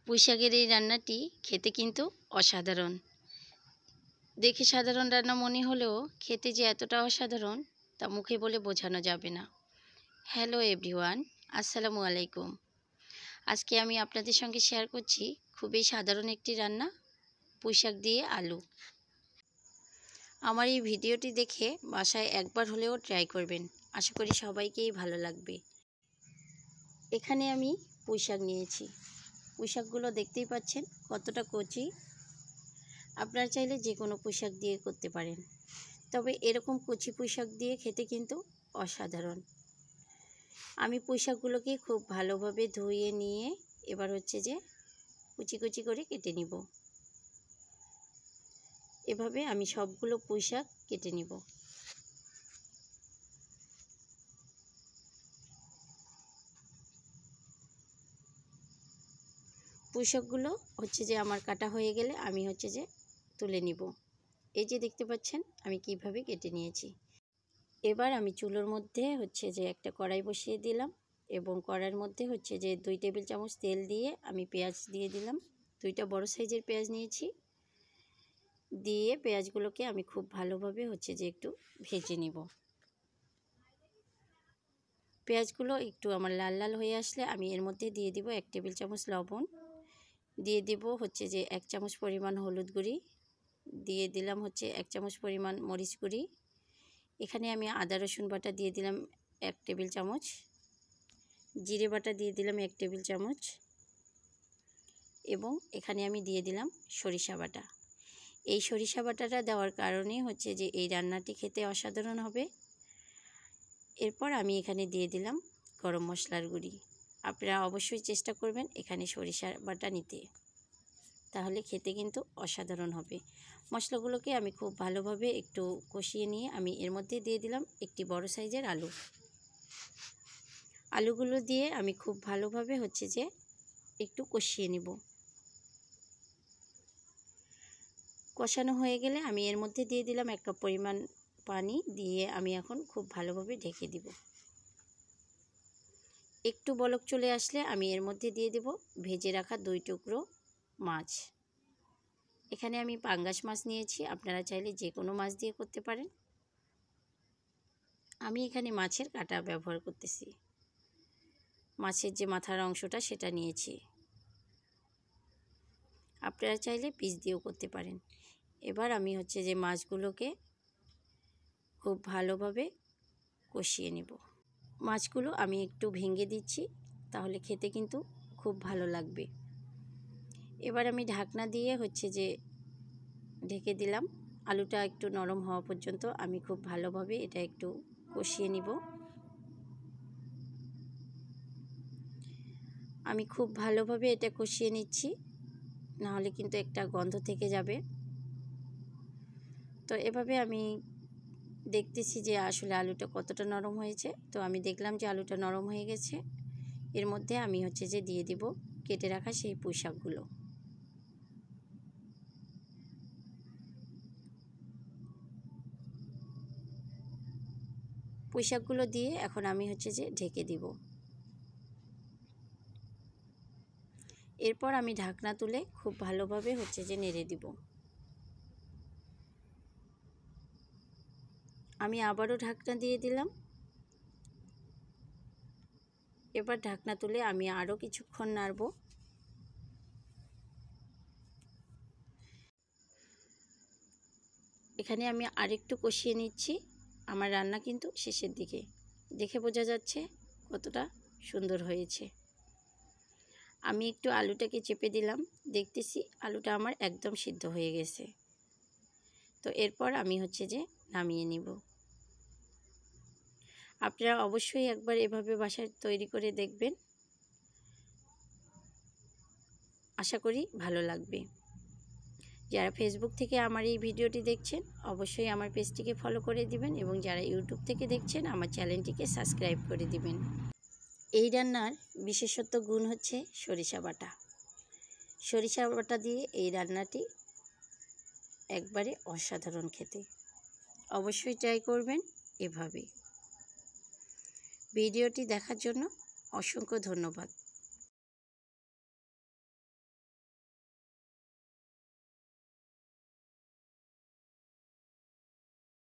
পুঁইশাকের এই রান্নাটি খেতে কিন্তু অসাধারণ। দেখে সাধারণ রান্না মনে হলেও খেতে যে এতটা অসাধারণ তা মুখে বলে বোঝানো যাবে না। হ্যালো এভরিওয়ান, আসসালামু আলাইকুম। আজকে আমি আপনাদের সঙ্গে শেয়ার করছি খুবই সাধারণ একটি রান্না, পুঁইশাক দিয়ে আলু। আমার এই ভিডিওটি দেখে বাসায় একবার হলেও ট্রাই করবেন, আশা করি সবাইকেই ভালো লাগবে। এখানে আমি পুঁইশাক নিয়েছি। পুঁইশাকগুলো দেখতেই পাচ্ছেন কতটা কচি। আপনারা চাইলে যে কোনো পুঁইশাক দিয়ে করতে পারেন, তবে এরকম কচি পুঁইশাক দিয়ে খেতে কিন্তু অসাধারণ। আমি পুঁইশাকগুলোকে খুব ভালোভাবে ধুয়ে নিয়ে এবার কুচি কুচি করে কেটে নিব। এভাবে আমি সবগুলো পুঁইশাক কেটে নিব। পুঁইশাকগুলো আমার কাটা হয়ে গেলে আমি তুলে নিব। এই যে দেখতে পাচ্ছেন আমি কিভাবে কেটে নিয়েছি। এবার আমি চুলোর মধ্যে একটা কড়াই বসিয়ে দিলাম এবং কড়াইয়ের মধ্যে 2 টেবিল চামচ তেল দিয়ে আমি পেঁয়াজ দিয়ে দিলাম। 2টা বড় সাইজের পেঁয়াজ নিয়েছি। দিয়ে পেঁয়াজগুলোকে আমি খুব ভালোভাবে একটু ভেজে নিব। পেঁয়াজগুলো একটু আমার লাল লাল হয়ে আসলে আমি এর মধ্যে দিয়ে দিব 1 টেবিল চামচ লবণ, দিয়ে দিব 1 চামচ পরিমাণ হলুদ গুঁড়ি, দিয়ে দিলাম 1 চামচ পরিমাণ মরিচ গুঁড়ি। এখানে আমি আদা রসুন বাটা দিয়ে দিলাম 1 টেবিল চামচ, জিরে বাটা দিয়ে দিলাম 1 টেবিল চামচ এবং এখানে আমি দিয়ে দিলাম সরিষা বাটা। এই সরিষা বাটাটা দেওয়ার কারণে এই রান্নাটি খেতে অসাধারণ হবে। এরপর আমি এখানে দিয়ে দিলাম গরম মশলার গুঁড়ি। আপনারা অবশ্যই চেষ্টা করবেন এখানে সরিষা বাটা নিতে, তাহলে খেতে কিন্তু অসাধারণ হবে। মশলাগুলোকে আমি খুব ভালোভাবে একটু কষিয়ে নিয়ে আমি এর মধ্যে দিয়ে দিলাম একটি বড় সাইজের আলু। আলুগুলো দিয়ে আমি খুব ভালোভাবে একটু কষিয়ে নিব। কষানো হয়ে গেলে আমি এর মধ্যে দিয়ে দিলাম 1 কাপ পরিমাণ পানি, দিয়ে আমি এখন খুব ভালোভাবে ঢেকে দিব। একটু বলক চলে আসলে আমি এর মধ্যে দিয়ে দেব ভেজে রাখা 2 টুকরো মাছ। এখানে আমি পাঙ্গাস মাছ নিয়েছি, আপনারা চাইলে যে কোনো মাছ দিয়ে করতে পারেন। আমি এখানে মাছের কাঁটা ব্যবহার করতেছি। মাছের যে মাথার অংশটা সেটা নিয়েছি, আপনারা চাইলে পিস দিয়েও করতে পারেন। এবার আমি মাছগুলোকে খুব ভালোভাবে কষিয়ে নিব। মাছগুলো আমি একটু ভেঙে দিচ্ছি, তাহলে খেতে কিন্তু খুব ভালো লাগবে। এবার আমি ঢাকনা দিয়ে ঢেকে দিলাম। আলুটা একটু নরম হওয়া পর্যন্ত আমি খুব ভালোভাবে এটা একটু কষিয়ে নিব। আমি খুব ভালোভাবে এটা কষিয়ে নিচ্ছি, নাহলে কিন্তু একটা গন্ধ থেকে যাবে। তো এভাবে আমি দেখতেছি যে আসলে আলুটা কতটা নরম হয়েছে। তো আমি দেখলাম যে আলুটা নরম হয়ে গেছে। এর মধ্যে আমি দিয়ে দিব কেটে রাখা সেই পুঁইশাকগুলো। পুঁইশাকগুলো দিয়ে এখন আমি ঢেকে দিব। এরপর আমি ঢাকনা তুলে খুব ভালোভাবে নেড়ে দিব। আমি আবারও ঢাকনা দিয়ে দিলাম। এবার ঢাকনা তুলে আমি আরও কিছুক্ষণ নাড়ব। এখানে আমি আরেকটু কষিয়ে নিচ্ছি। আমার রান্না কিন্তু শেষের দিকে, দেখে বোঝা যাচ্ছে কতটা সুন্দর হয়েছে। আমি একটু আলুটাকে চেপে দিলাম, দেখতেছি আলুটা আমার একদম সিদ্ধ হয়ে গেছে। তো এরপর আমি নামিয়ে নিব। আপনারা অবশ্যই একবার এভাবে বাসায় তৈরি করে দেখবেন, আশা করি ভালো লাগবে। যারা ফেসবুক থেকে আমার এই ভিডিওটি দেখছেন অবশ্যই আমার পেজটিকে ফলো করে দিবেন, এবং যারা ইউটিউব থেকে দেখছেন আমার চ্যানেলটিকে সাবস্ক্রাইব করে দিবেন। এই রান্নার বিশেষত্ব গুণ সরিষা বাটা। সরিষা বাটা দিয়ে এই রান্নাটি একবারে অসাধারণ খেতে। অবশ্যই ট্রাই করবেন এভাবে। ভিডিওটি দেখার জন্য অসংখ্য ধন্যবাদ।